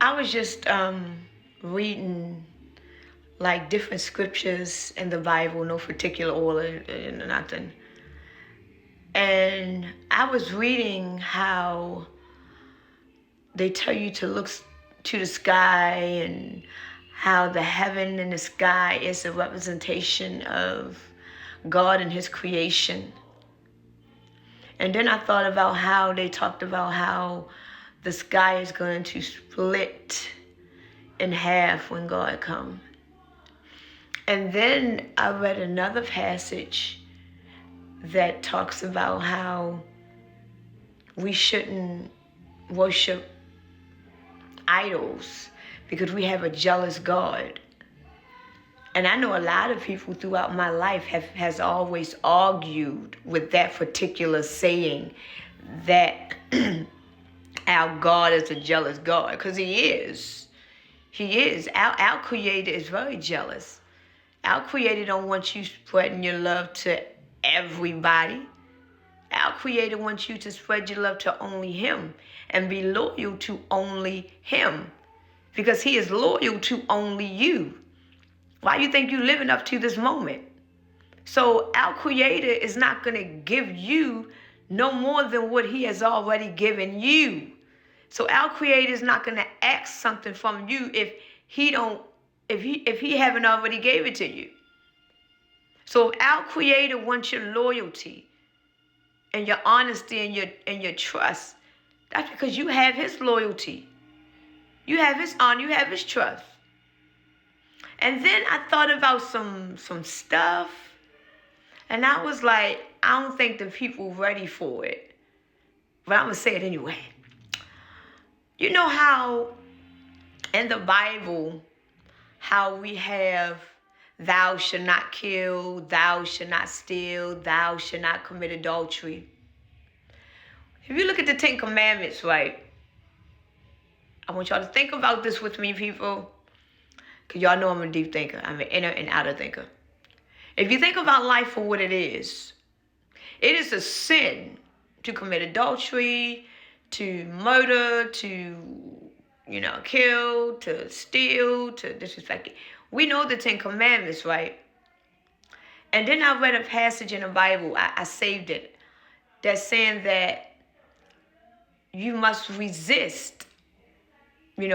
I was just reading like different scriptures in the Bible, no particular order, nothing. And I was reading how they tell you to look to the sky and how the heaven and the sky is a representation of God and his creation. And then I thought about how they talked about how the sky is going to split in half when God comes. And then I read another passage that talks about how we shouldn't worship idols because we have a jealous God. And I know a lot of people throughout my life has always argued with that particular saying that our God is a jealous God, because he is. He is. Our Creator is very jealous. Our Creator don't want you spreading your love to everybody. Our Creator wants you to spread your love to only him and be loyal to only him, because he is loyal to only you. Why do you think you're living up to this moment? So our Creator is not going to give you no more than what he has already given you. So our Creator is not going to ask something from you if he haven't already gave it to you. So if our Creator wants your loyalty and your honesty and your trust, that's because you have his loyalty. You have his honor, you have his trust. And then I thought about some stuff, and I was like, I don't think the people ready for it. But I'm going to say it anyway. You know how in the Bible, how we have thou shalt not kill, thou shalt not steal, thou shalt not commit adultery. If you look at the 10 Commandments, right? I want y'all to think about this with me, people. Because y'all know I'm a deep thinker. I'm an inner and outer thinker. If you think about life for what it is a sin to commit adultery, to murder, to, kill, to steal, to disrespect. We know the 10 Commandments, right? And then I read a passage in the Bible, I saved it, that's saying that you must resist. You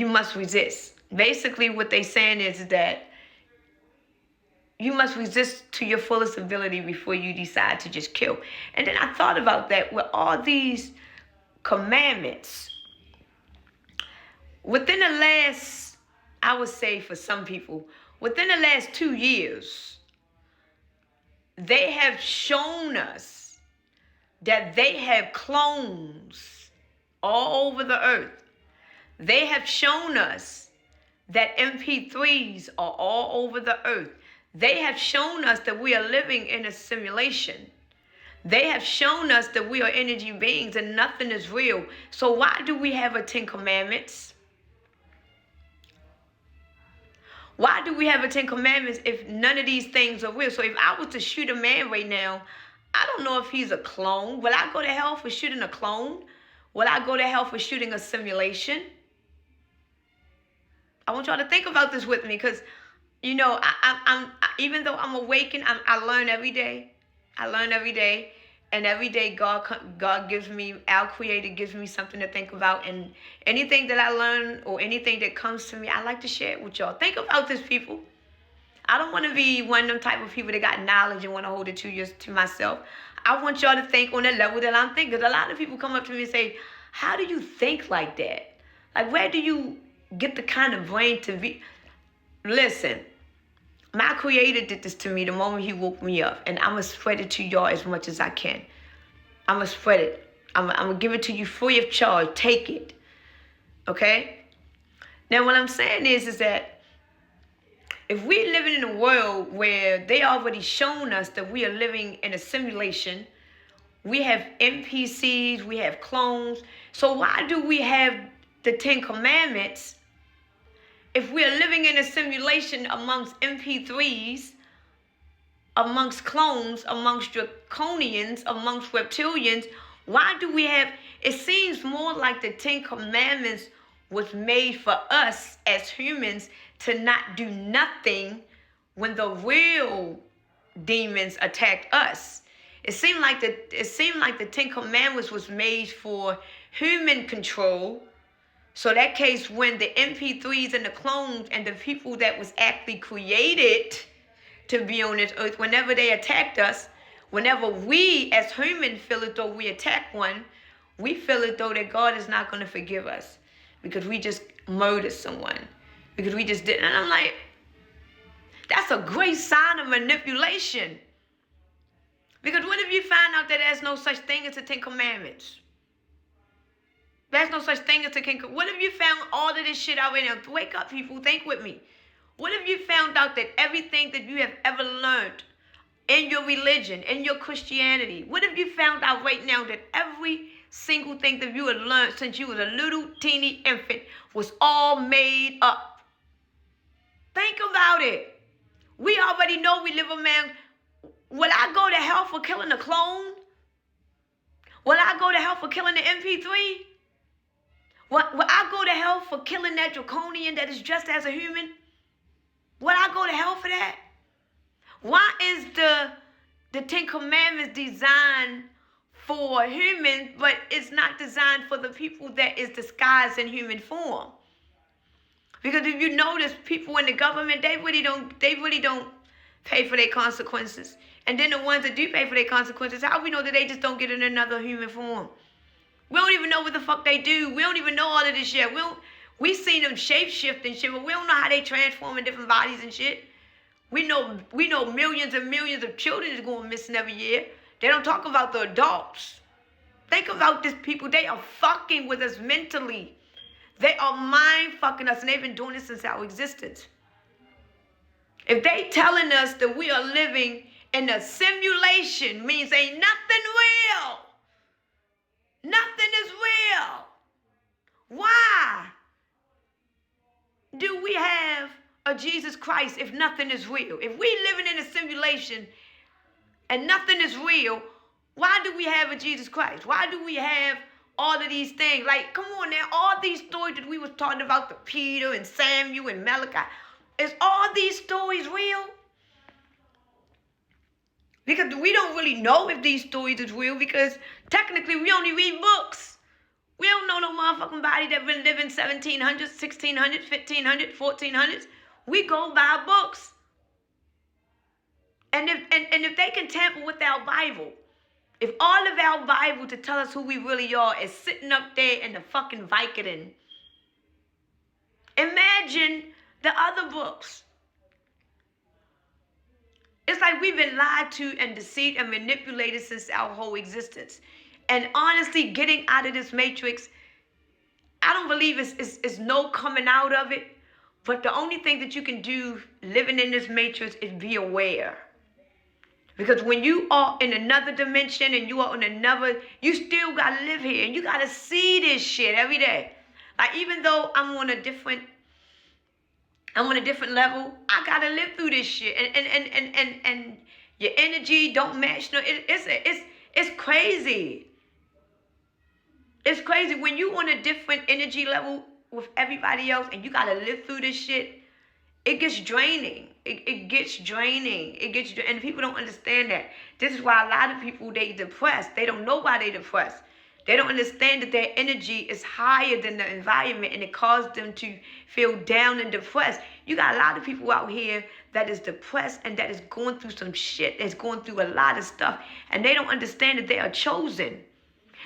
must resist. Basically, what they're saying is that you must resist to your fullest ability before you decide to just kill. And then I thought about that with all these commandments. Within the last, I would say for some people, within the last 2 years, they have shown us that they have clones all over the earth. They have shown us that MP3s are all over the earth. They have shown us that we are living in a simulation. They have shown us that we are energy beings and nothing is real. So why do we have a 10 Commandments? Why do we have a 10 Commandments if none of these things are real? So if I was to shoot a man right now, I don't know if he's a clone. Will I go to hell for shooting a clone? Will I go to hell for shooting a simulation? I want y'all to think about this with me, because, I'm even though I'm awakened, I learn every day. I learn every day. And every day God gives me, our Creator gives me something to think about. And anything that I learn or anything that comes to me, I like to share it with y'all. Think about this, people. I don't want to be one of them type of people that got knowledge and want to hold it to myself. I want y'all to think on the level that I'm thinking. Because a lot of people come up to me and say, how do you think like that? Like, where do you get the kind of brain to be? Listen, my Creator did this to me the moment he woke me up. And I'm going to spread it to y'all as much as I can. I'm going to spread it. I'm going to give it to you free of charge. Take it. Okay? Now, what I'm saying is that if we're living in a world where they already shown us that we are living in a simulation, we have NPCs, we have clones. So why do we have the 10 Commandments if we are living in a simulation amongst MP3s, amongst clones, amongst draconians, amongst reptilians? Why do we have, It seems more like the Ten Commandments was made for us as humans to not do nothing when the real demons attacked us. It seemed like the Ten Commandments was made for human control. So that case, when the MP3s and the clones and the people that was actually created to be on this earth, whenever they attacked us, whenever we as humans feel as though we attack one, we feel as though that God is not going to forgive us because we just murdered someone, because we just didn't. And I'm like, that's a great sign of manipulation. Because what if you find out that there's no such thing as the Ten Commandments? There's no such thing as the Ten Commandments. What if you found all of this shit out there? Wake up, people. Think with me. What if you found out that everything that you have ever learned in your religion, in your Christianity, what if you found out right now that every single thing that you had learned since you was a little teeny infant was all made up? Think about it. We already know we live a man. Will I go to hell for killing a clone? Will I go to hell for killing the MP3? Will I go to hell for killing that draconian that is dressed as a human? Will I go to hell for that? Why is the Ten Commandments designed for humans, but it's not designed for the people that is disguised in human form? Because if you notice, people in the government, they really don't pay for their consequences. And then the ones that do pay for their consequences, how we know that they just don't get in another human form? We don't even know what the fuck they do. We don't even know all of this shit. We seen them shape-shift and shit, but we don't know how they transform in different bodies and shit. We know millions and millions of children is going missing every year. They don't talk about the adults. Think about these people. They are fucking with us mentally. They are mind fucking us, and they've been doing this since our existence. If they telling us that we are living in a simulation, means ain't nothing real. Nothing is real. Why do we have a Jesus Christ if nothing is real? If we living in a simulation and nothing is real, why do we have a Jesus Christ? Why do we have all of these things? Like, come on now, all these stories that we was talking about, the Peter and Samuel and Malachi, is all these stories real? Because we don't really know if these stories is real, because technically we only read books. We don't know no motherfucking body that been living 1700s, 1600s, 1500s, 1400s. We go by books. And if they can tamper with our Bible, if all of our Bible to tell us who we really are is sitting up there in the fucking Vicodin, imagine the other books. It's like we've been lied to and deceived and manipulated since our whole existence. And honestly, getting out of this matrix, I don't believe it's no coming out of it. But the only thing that you can do living in this matrix is be aware. Because when you are in another dimension and you are in another, you still got to live here. And you got to see this shit every day. Like, even though I'm on a different level, I got to live through this shit. And your energy don't match. No, it's crazy. It's crazy. When you on a different energy level with everybody else and you got to live through this shit, it gets draining. It gets draining. And people don't understand that. This is why a lot of people, they depressed. They don't know why they depressed. They don't understand that their energy is higher than the environment, and it causes them to feel down and depressed. You got a lot of people out here that is depressed and that is going through some shit, that's going through a lot of stuff, and they don't understand that they are chosen.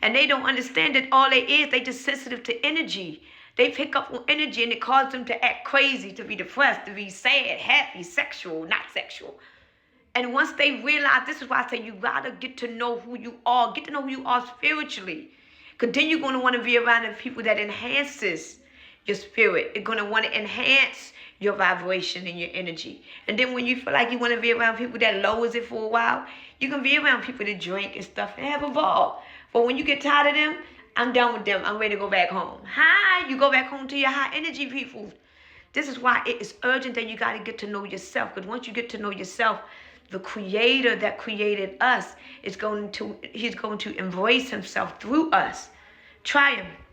And they don't understand that all they is, they just sensitive to energy. They pick up on energy, and it causes them to act crazy, to be depressed, to be sad, happy, sexual, not sexual. And once they realize, this is why I say you gotta get to know who you are. Get to know who you are spiritually. Because then you're going to want to be around the people that enhances your spirit. It's going to want to enhance your vibration and your energy. And then when you feel like you want to be around people that lowers it for a while, you can be around people that drink and stuff and have a ball. But when you get tired of them, I'm done with them. I'm ready to go back home. Hi, you go back home to your high energy people. This is why it is urgent that you got to get to know yourself. Because once you get to know yourself, the creator that created us he's going to embrace himself through us. Try him.